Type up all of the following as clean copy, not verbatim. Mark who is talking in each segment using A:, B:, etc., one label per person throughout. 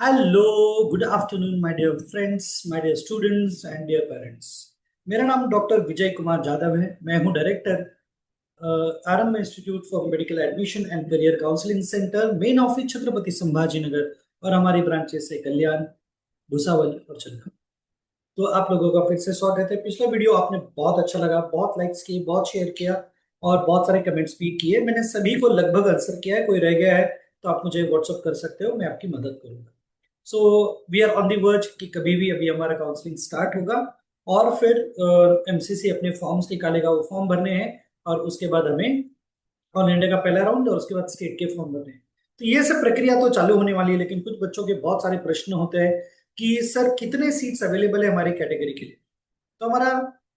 A: Hello, good afternoon my dear friends, my dear students and dear parents. मेरा नाम doctor Vijay Kumar Jadhav है। मैं हूं director Aarambh institute for medical admission and career counselling centre, main office Chhatrapati Sambhaji Nagar, और हमारी branches है कल्याण, भुसावल और चंदखा। तो आप लोगों का फिर से स्वागत है। पिछला वीडियो आपने बहुत अच्छा लगा, बहुत लाइक्स किए, बहुत शेयर किया और बहुत सारे कमेंट्स भी किए। मैंने सभी को लगभग आंसर किया है। कोई रह गया है तो आप मुझे व्हाट्सअप कर सकते हो, मैं आपकी मदद करूंगा। So we are on the verge कि कभी भी अभी हमारा काउंसलिंग स्टार्ट होगा और फिर एमसीसी अपने फॉर्म्स निकालेगा, वो फॉर्म भरने हैं और उसके बाद हमें ऑल इंडिया का पहला राउंड और उसके बाद स्टेट के फॉर्म भरने हैं। तो ये सब प्रक्रिया तो चालू होने वाली है, लेकिन कुछ बच्चों के बहुत सारे प्रश्न होते हैं कि सर कितने सीट्स अवेलेबल है हमारी कैटेगरी के लिए। तो हमारा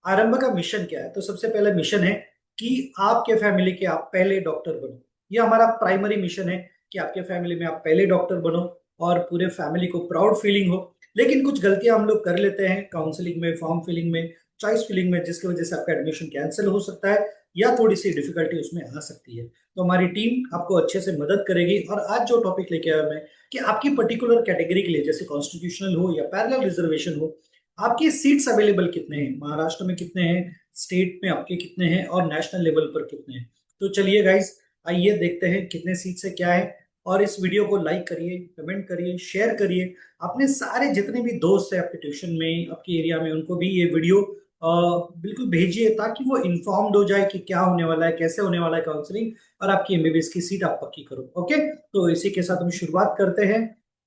A: आरंभ का मिशन क्या है? तो सबसे पहला मिशन है कि आपके फैमिली के आप पहले डॉक्टर बनो। ये हमारा प्राइमरी मिशन है कि आपके फैमिली में आप पहले डॉक्टर बनो और पूरे फैमिली को प्राउड फीलिंग हो। लेकिन कुछ गलतियां हम लोग कर लेते हैं काउंसलिंग में, फॉर्म फिलिंग में, चॉइस फिलिंग में, जिसकी वजह से आपका एडमिशन कैंसिल हो सकता है या थोड़ी सी डिफिकल्टी उसमें आ सकती है। तो हमारी टीम आपको अच्छे से मदद करेगी। और आज जो टॉपिक लेके आया मैं कि आपकी पर्टिकुलर कैटेगरी के लिए, जैसे कॉन्स्टिट्यूशनल हो या पैरेलल रिजर्वेशन हो, आपके सीट्स अवेलेबल कितने हैं, महाराष्ट्र में कितने हैं, स्टेट में आपके कितने हैं और नेशनल लेवल पर कितने हैं। तो चलिए गाइस, आइए देखते हैं कितने सीट्स है क्या है। और इस वीडियो को लाइक करिए, कमेंट करिए, शेयर करिए। अपने सारे जितने भी दोस्त हैं आपके ट्यूशन में, आपके एरिया में, उनको भी ये वीडियो बिल्कुल भेजिए ताकि वो इन्फॉर्म्ड हो जाए कि क्या होने वाला है, कैसे होने वाला है काउंसलिंग, और आपकी एमबीबीएस की सीट आप पक्की करो। ओके, तो इसी के साथ हम शुरुआत करते हैं।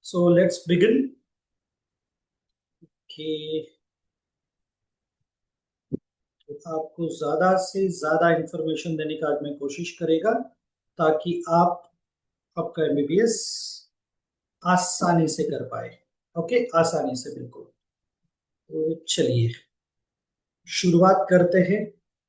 A: सो लेट्स बिगिन कि तो आपको ज्यादा से ज्यादा इंफॉर्मेशन देने का आज मैं कोशिश करेगा ताकि आप आपका एमबीबीएस आसानी से कर पाए। ओके, आसानी से, बिल्कुल। तो चलिए शुरुआत करते हैं।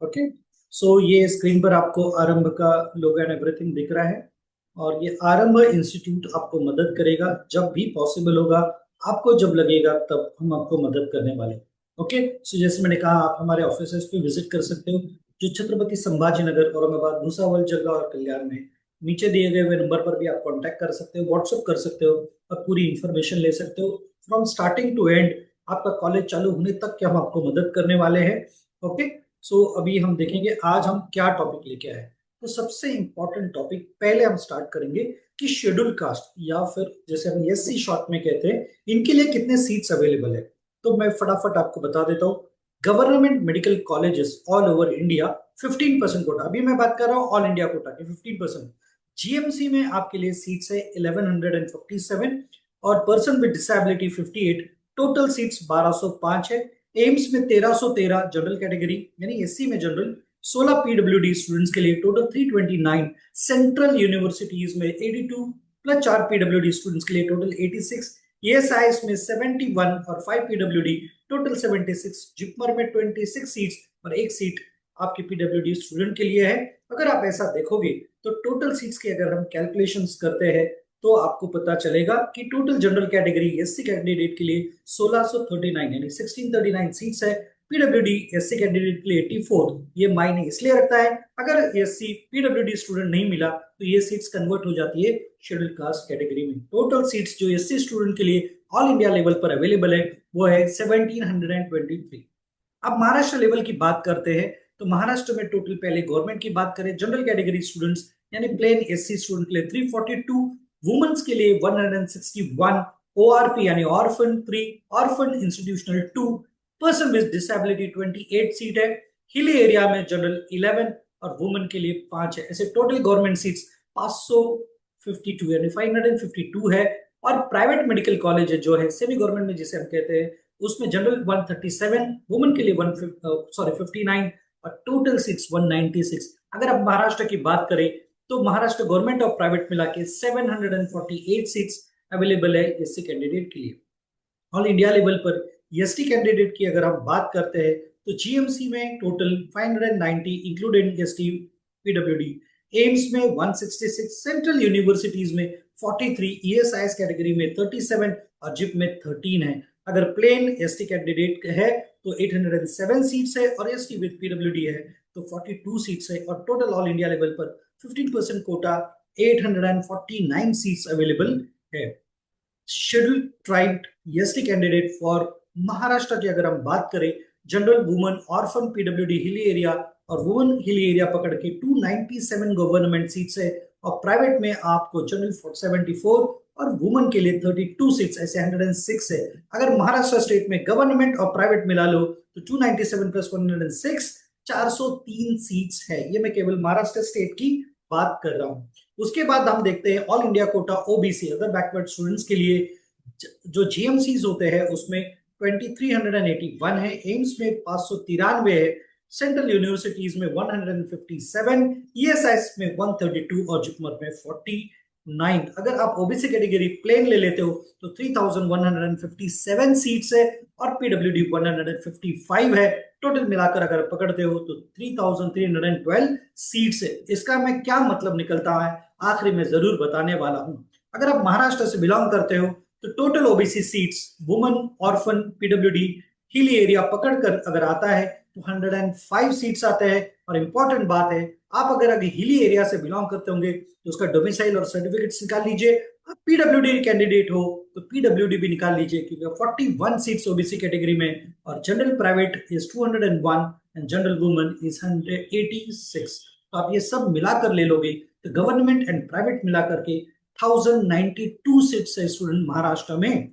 A: ओके, सो ये स्क्रीन पर आपको आरंभ का लोगो एंड एवरीथिंग दिख रहा है। और ये आरंभ इंस्टीट्यूट आपको मदद करेगा जब भी पॉसिबल होगा, आपको जब लगेगा तब हम आपको मदद करने वाले हैं। ओके, सो जैसे मैंने कहा, आप हमारे ऑफिस पे विजिट कर सकते हो, जो छत्रपति संभाजी नगर, औरंगाबाद, भुसावल, जलगांव और कल्याण में। नीचे दिए गए हुए नंबर पर भी आप कांटेक्ट कर सकते हो, व्हाट्सअप कर सकते हो और पूरी इंफॉर्मेशन ले सकते हो फ्रॉम स्टार्टिंग टू एंड। आपका कॉलेज चालू होने तक के हम आपको मदद करने वाले हैं। ओके, सो अभी हम देखेंगे आज हम क्या टॉपिक लेके आए। तो सबसे इंपॉर्टेंट टॉपिक पहले हम स्टार्ट करेंगे कि शेड्यूल कास्ट या फिर जैसे हम एससी शॉर्ट में कहते हैं, इनके लिए कितने सीट्स अवेलेबल है। तो मैं फटाफट आपको बता देता हूँ। Government medical colleges all over India 15% quota, अभी मैं बात कर रहा हूँ ऑल इंडिया कोटा के 15%। जीएमसी में आपके लिए सीट्स है 1147 और person with disability 58। Total seats 1205 है। एम्स में 1313 जनरल कैटेगरी यानी एससी में जनरल, 16 पीडब्ल्यूडी स्टूडेंट्स के लिए टोटल 329। सेंट्रल यूनिवर्सिटीज में 82 प्लस 4 पीडब्ल्यूडी स्टूडेंट्स के लिए टोटल 86। ईएसआईएस में 71 और 5 पीडब्ल्यूडी टोटल 76। जिपमर में 26 सीट्स और एक सीट आपके पीडब्ल्यूडी स्टूडेंट के लिए है। अगर आप ऐसा देखोगे तो टोटल सीट्स की अगर हम कैलकुलेशंस करते हैं तो आपको पता चलेगा कि total general category SC candidate के लिए 1639 यानी 1639 सीट्स है। पीडब्ल्यूडी एससी कैंडिडेट के लिए 84। ये मायने इसलिए रखता है, अगर एससी पीडब्ल्यूडी स्टूडेंट नहीं मिला तो ये सीट्स कन्वर्ट हो जाती है शेड्यूल कास्ट कैटेगरी में। टोटल सीट्स जो एससी स्टूडेंट के लिए ऑल इंडिया लेवल पर अवेलेबल है वो है 1723। अब महाराष्ट्र लेवल की बात करते हैं। तो महाराष्ट्र में टोटल, पहले गवर्नमेंट की बात करें, जनरल कैटेगरी स्टूडेंट्स यानी प्लेन एससी स्टूडेंट के लिए 342, वुमेन्स के लिए 161, ओआरपी यानी orphan 3, orphan institutional 2, person with disability 28 seat है। हिली एरिया में जनरल 11 और वुमेन के लिए 5 है। ऐसे टोटल गवर्नमेंट सीट्स 552 यानी 552 है। और प्राइवेट मेडिकल कॉलेज जो है सेमी गवर्नमेंट में जिसे हम कहते हैं, उसमें जनरल 137, वुमेन के लिए 59 और टोटल सीट्स 196। अगर आप महाराष्ट्र की बात करें तो महाराष्ट्र गवर्नमेंट और प्राइवेट मिला के 748 सीट्स अवेलेबल है एससी कैंडिडेट के लिए। ऑल इंडिया लेवल पर एसटी कैंडिडेट की अगर हम बात करते हैं तो जीएमसी में total 590 including ST PWD, AIIMS में 166, सेंट्रल यूनिवर्सिटीज में 43, ईएसआईएस कैटेगरी में 37 और जिप में 13 है। अगर प्लेन एसटी कैंडिडेट है तो 807 सीट्स है और एसटी विद पीडब्ल्यूडी है तो 42 सीट्स है। और टोटल ऑल इंडिया लेवल पर 15% कोटा 849 सीट्स अवेलेबल है। Scheduled tribe ST candidate for Maharashtra की अगर हम बात करें, general women orphan PWD hilly area और वुमेन हिली एरिया पकड़ के 297 गवर्नमेंट सीट्स है, और प्राइवेट में आपको जनरल 74 और वुमेन के लिए 32 सीट्स, ऐसे 106 है। अगर महाराष्ट्र स्टेट में गवर्नमेंट और प्राइवेट मिला लो तो 297 प्लस 106 403 सीट्स है। ये मैं केवल महाराष्ट्र स्टेट की बात कर रहा हूं। उसके बाद हम देखते हैं all India quota OBC other backward students के लिए जो जीएमसीज होते हैं उसमें 2381 है, एम्स में 593 है, सेंट्रल यूनिवर्सिटीज में 157, ईएसआईएस में 132 और जिपमर में 49। अगर आप ओबीसी कैटेगरी प्लेन ले लेते हो तो 3157 सीट्स है और पीडब्ल्यूडी 155 है। टोटल मिलाकर अगर पकड़ते हो तो 3312 सीट्स है। इसका मैं क्या मतलब निकलता है आखिरी में जरूर बताने वाला हूं। अगर आप महाराष्ट्र से बिलोंग करते हो तो total OBC seats women orphan PWD hilly area पकड़कर अगर आता है तो 105 सीट्स आते हैं। और इंपॉर्टेंट बात है, आप अगर हिली एरिया से बिलोंग करते होंगे तो उसका डोमिसाइल और सर्टिफिकेट्स निकाल लीजिए। आप पीडब्ल्यूडी कैंडिडेट हो तो पीडब्ल्यूडी भी निकाल लीजिए, क्योंकि 41 सीट्स ओबीसी कैटेगरी में और general private is 201 and general women is 186। तो आप ये सब मिलाकर ले लोगे तो गवर्नमेंट एंड प्राइवेट मिलाकर के 1092 सीट्स है स्टूडेंट महाराष्ट्र में।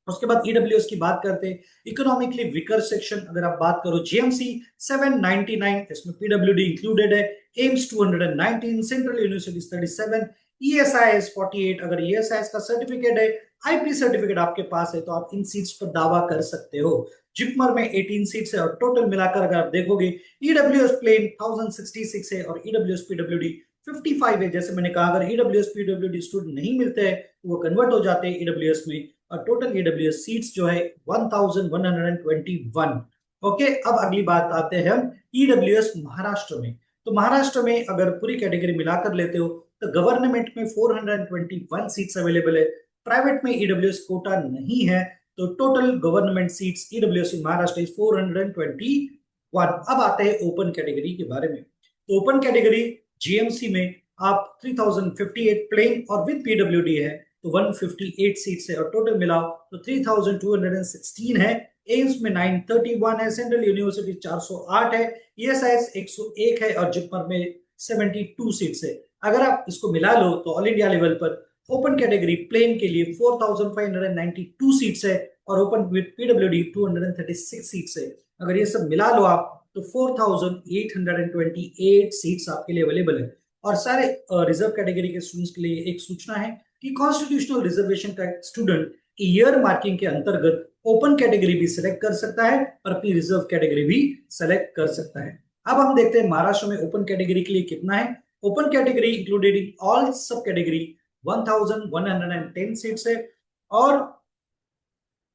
A: उसके बाद ईडब्ल्यूएस की बात करते हैं, इकोनॉमिकली वीकर सेक्शन अगर आप बात करो जीएमसी 799, इसमें पीडब्ल्यूडी इंक्लूडेड है, एम्स 219, सेंट्रल यूनिवर्सिटी 37, ईएसआईएस 48। अगर ईएसआईएस का सर्टिफिकेट है, आईपी सर्टिफिकेट आपके पास है तो आप इन सीट्स पर दावा कर सकते हो। जिपमर में 18 सीट्स है और टोटल मिलाकर अगर आप देखोगे ईडब्ल्यूएस प्लेन 1066 है और ईडब्ल्यूएस पीडब्ल्यूडी 55 है। जैसे मैंने कहा, अगर ईडब्ल्यूएस पीडब्ल्यूडी स्टूडेंट नहीं मिलते हैं वो कन्वर्ट हो जाते हैं ईडब्ल्यूएस में, और टोटल ईडब्ल्यूएस सीट्स जो है 1121। ओके, अब अगली बात आते हैं हम ईडब्ल्यूएस महाराष्ट्र में। तो महाराष्ट्र में अगर पूरी कैटेगरी मिलाकर लेते हो तो गवर्नमेंट में 421 सीट्स अवेलेबल है, प्राइवेट में ईडब्ल्यूएस कोटा नहीं है, तो total government seats EWS in Maharashtra is 421। अब आते हैं ओपन कैटेगरी के बारे में। तो ओपन कैटेगरी जीएमसी में आप 3058 प्लेन और विद पीडब्ल्यूडी है तो 158 सीट्स है और टोटल मिलाओ तो 3216 है। एम्स में 931 है, सेंट्रल यूनिवर्सिटी 408 है, ईएसआईएस 101 है और जिपमर में 72 सीट्स है। अगर आप इसको मिला लो तो ऑल इंडिया लेवल पर ओपन कैटेगरी प्लेन के लिए 4592 सीट्स है और ओपन विद पीडब्ल्यूडी 236 सीट्स है। अगर ये सब मिला लो आप तो 4828 सीट्स आपके लिए अवेलेबल है। और सारे रिजर्व कैटेगरी के स्टूडेंट्स के लिए एक सूचना है कि कॉन्स्टिट्यूशनल रिजर्वेशन का स्टूडेंट ईयर मार्किंग के अंतर्गत ओपन कैटेगरी भी सिलेक्ट कर सकता है और अपनी रिजर्व कैटेगरी भी सिलेक्ट कर सकता है। अब हम देखते हैं महाराष्ट्र में ओपन कैटेगरी के लिए कितना है। Open category included in all सब कैटेगरी 1110 सीट्स है और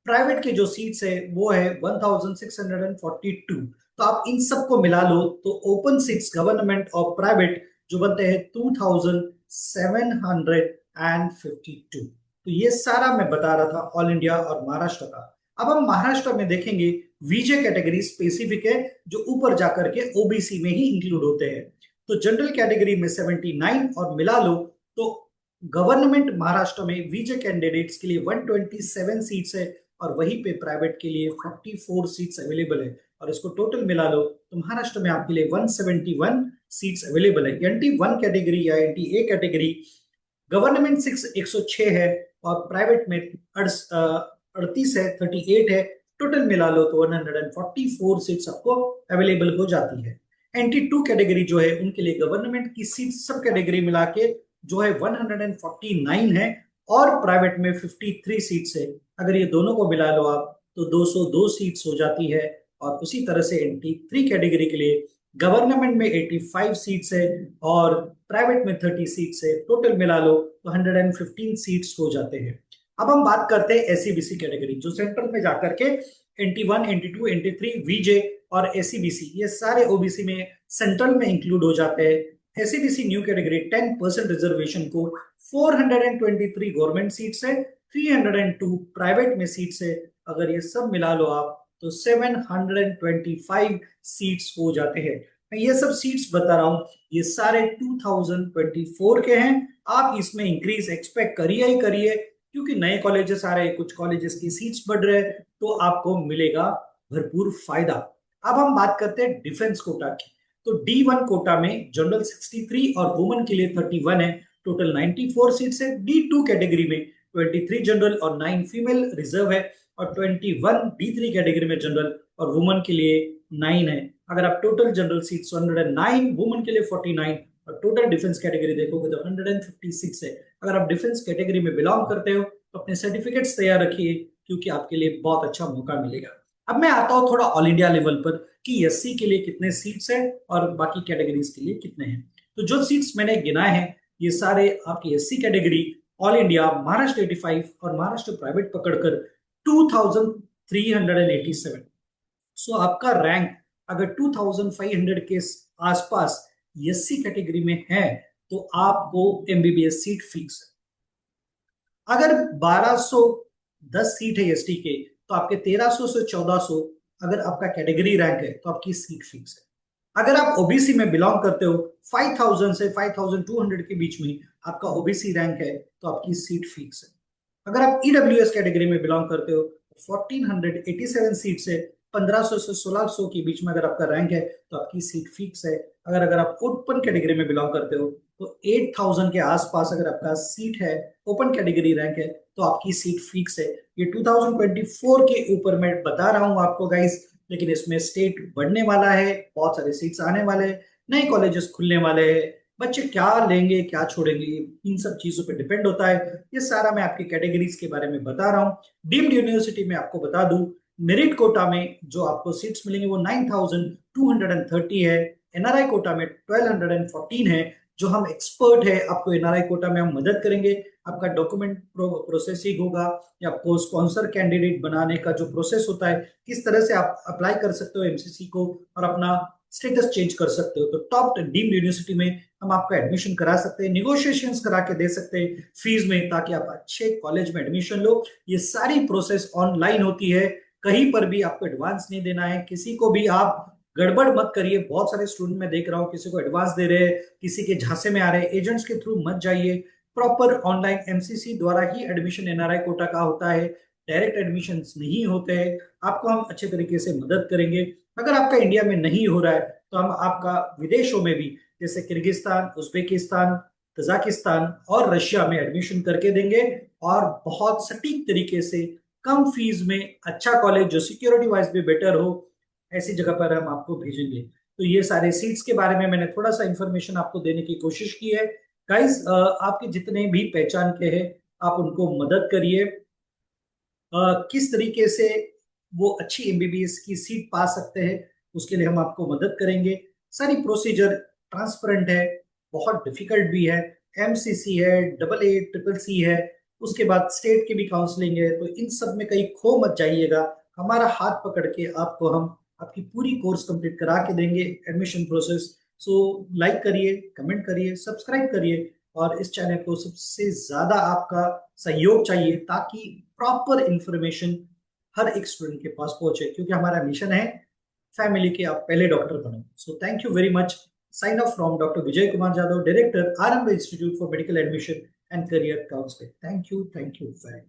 A: प्राइवेट के जो सीट्स है वो है 1642। तो आप इन सबको मिला लो तो ओपन सीट्स गवर्नमेंट और प्राइवेट जो बनते हैं 2752। तो ये सारा मैं बता रहा था ऑल इंडिया और महाराष्ट्र का। अब हम महाराष्ट्र में देखेंगे वीजे कैटेगरी स्पेसिफिक है जो ऊपर जाकर के ओबीसी में ही इंक्लूड होते हैं। तो जनरल कैटेगरी में 79 और मिला लो तो गवर्नमेंट महाराष्ट्र में वीजे कैंडिडेट्स के लिए 127 सीट्स है और वहीं पे प्राइवेट के लिए 44 सीट्स अवेलेबल है। और इसको टोटल मिला लो तो महाराष्ट्र में आपके लिए 171 सीट्स अवेलेबल है। एनटी 1 कैटेगरी या एनटी ए कैटेगरी गवर्नमेंट 106 है और प्राइवेट में 38 है, 38 है। टोटल मिला लो तो 144 सीट्स आपको अवेलेबल हो जाती है। एनटी 2 कैटेगरी जो है उनके लिए गवर्नमेंट की सीट सब कैटेगरी मिला के जो है 149 है और प्राइवेट में 53 सीट्स है। अगर ये दोनों को मिला लो आप तो 202 सीट्स हो जाती है। और उसी तरह से एनटी 3 कैटेगरी के लिए गवर्नमेंट में 85 सीट्स है और प्राइवेट में 30 सीट्स है। टोटल मिला लो तो 115 सीट्स हो जाते हैं। अब हम बात करते हैं एससीबीसी कैटेगरी जो सेंट्रल में जाकर के एनटी 1, एनटी 2, एनटी 3, वीजे और एससीबीसी ये सारे ओबीसी में सेंट्रल में इंक्लूड हो जाते हैं। एससीबीसी न्यू कैटेगरी 10% रिजर्वेशन को 423 गवर्नमेंट सीट्स है, 302 प्राइवेट में सीट्स है। अगर ये सब मिला लो आप तो 725 सीट्स हो जाते हैं। मैं ये सब सीट्स बता रहा हूं ये सारे 2024 के हैं। आप इसमें इंक्रीज एक्सपेक्ट करिए ही करिए क्योंकि नए कॉलेजेस आ रहे हैं, कुछ कॉलेजेस की सीट्स बढ़ रहे हैं, तो आपको मिलेगा भरपूर फायदा। अब हम बात करते हैं डिफेंस कोटा की। तो D1 कोटा में जनरल 63 और वुमेन के लिए 31 है, टोटल 94 सीट्स है। D2 कैटेगरी में 23 जनरल और 9 फीमेल रिजर्व है, और 21 D3 कैटेगरी में जनरल और वुमेन के लिए 9 है। अगर आप टोटल जनरल सीट्स 109, वुमेन के लिए 49, और टोटल डिफेंस कैटेगरी देखोगे तो 156 है। अगर आप डिफेंस कैटेगरी में बिलोंग करते हो तो अपने सर्टिफिकेट्स तैयार रखिए, क्योंकि आपके लिए बहुत अच्छा मौका मिलेगा। अब मैं आता हूँ थोड़ा ऑल इंडिया लेवल पर कि एससी के लिए कितने सीट्स हैं और बाकी कैटेगरीज के लिए कितने हैं। तो जो सीट्स मैंने गिनाए हैं ये सारे आपकी SC category all India, Maharashtra 85 और महाराष्ट्र प्राइवेट पकड़कर 2387। सो आपका रैंक अगर 2500 के आसपास एससी कैटेगरी में है तो आपको एमबीबीएस सीट फिक्स है। अगर 1210 सीट है एसटी के तो आपके 1300 से 1400, अगर आपका कैटेगरी रैंक है तो आपकी सीट फिक्स है। अगर आप ओबीसी में बिलोंग करते हो 5000 से 5200 के बीच में आपका ओबीसी रैंक है तो आपकी सीट फिक्स है। अगर आप ईडब्ल्यूएस कैटेगरी में बिलोंग करते हो 1487 सीट से 1500 से 1600 के बीच में अगर आपका रैंक है तो आपकी सीट फिक्स है। अगर आप ओपन कैटेगरी में बिलोंग करते हो तो 8000 के आसपास अगर आपका सीट है, ओपन कैटेगरी रैंक है, तो आपकी सीट फिक्स है। ये 2024 के ऊपर मैं बता रहा हूं आपको गाइस, लेकिन इसमें स्टेट बढ़ने वाला है, बहुत सारे सीट्स आने वाले हैं, नए कॉलेजेस खुलने वाले हैं, बच्चे क्या लेंगे क्या छोड़ेंगे इन सब चीजों पे डिपेंड होता है। ये सारा मैं आपकी कैटेगरीज के बारे में बता रहा हूँ। डीम्ड यूनिवर्सिटी में आपको बता दूं, मेरिट कोटा में जो आपको सीट्स मिलेंगे वो 9230 है, एनआरआई कोटा में 1214 है। जो हम एक्सपर्ट है आपको एनआरआई कोटा में हम मदद करेंगे, आपका डॉक्यूमेंट प्रोसेसिंग होगा, या आपको स्पॉन्सर कैंडिडेट बनाने का जो प्रोसेस होता है, किस तरह से आप अप्लाई कर सकते हो एमसीसी को और अपना स्टेटस चेंज कर सकते हो। तो टॉप डीम्ड यूनिवर्सिटी में हम आपका एडमिशन करा सकते हैं, निगोशिएशंस करा के दे सकते हैं फीस में, ताकि आप अच्छे कॉलेज में एडमिशन लो। ये सारी प्रोसेस ऑनलाइन होती है, कहीं पर भी आपको एडवांस नहीं देना है, किसी को भी आप गड़बड़ मत करिए। बहुत सारे स्टूडेंट मैं देख रहा हूँ किसी को एडवांस दे रहे हैं, किसी के झांसे में आ रहे हैं, एजेंट्स के थ्रू मत जाइए। प्रॉपर ऑनलाइन एमसीसी द्वारा ही एडमिशन एनआरआई कोटा का होता है, डायरेक्ट एडमिशन नहीं होते हैं। आपको हम अच्छे तरीके से मदद करेंगे। अगर आपका इंडिया में नहीं हो रहा है तो हम आपका विदेशों में भी, जैसे किर्गिस्तान, उज्बेकिस्तान, तजाकिस्तान और रशिया में एडमिशन करके देंगे, और बहुत सटीक तरीके से कम फीस में अच्छा कॉलेज जो सिक्योरिटी वाइज भी बेटर हो, ऐसी जगह पर हम आपको भेजेंगे। तो ये सारे सीट्स के बारे में मैंने थोड़ा सा इंफॉर्मेशन आपको देने की कोशिश की है। गाइस, आपके जितने भी पहचान के हैं आप उनको मदद करिए, किस तरीके से वो अच्छी एमबीबीएस की सीट पा सकते हैं उसके लिए हम आपको मदद करेंगे। सारी प्रोसीजर ट्रांसपेरेंट है, बहुत डिफिकल्ट भी है। एमसीसी है, डबल ए ट्रिपल सी है, उसके बाद स्टेट की भी काउंसलिंग है। तो इन सब में कहीं खो मत जाइएगा, हमारा हाथ पकड़ के आपको हम आपकी पूरी कोर्स कंप्लीट करा के देंगे, एडमिशन प्रोसेस। सो लाइक करिए, कमेंट करिए, सब्सक्राइब करिए, और इस चैनल को सबसे ज्यादा आपका सहयोग चाहिए ताकि प्रॉपर इंफॉर्मेशन हर एक स्टूडेंट के पास पहुंचे, क्योंकि हमारा मिशन है फैमिली के आप पहले डॉक्टर बनो। So thank you very much. Sign off from doctor Vijay Kumar Jadhav, director Aarambh institute for medical admission and career counselling. Thank you very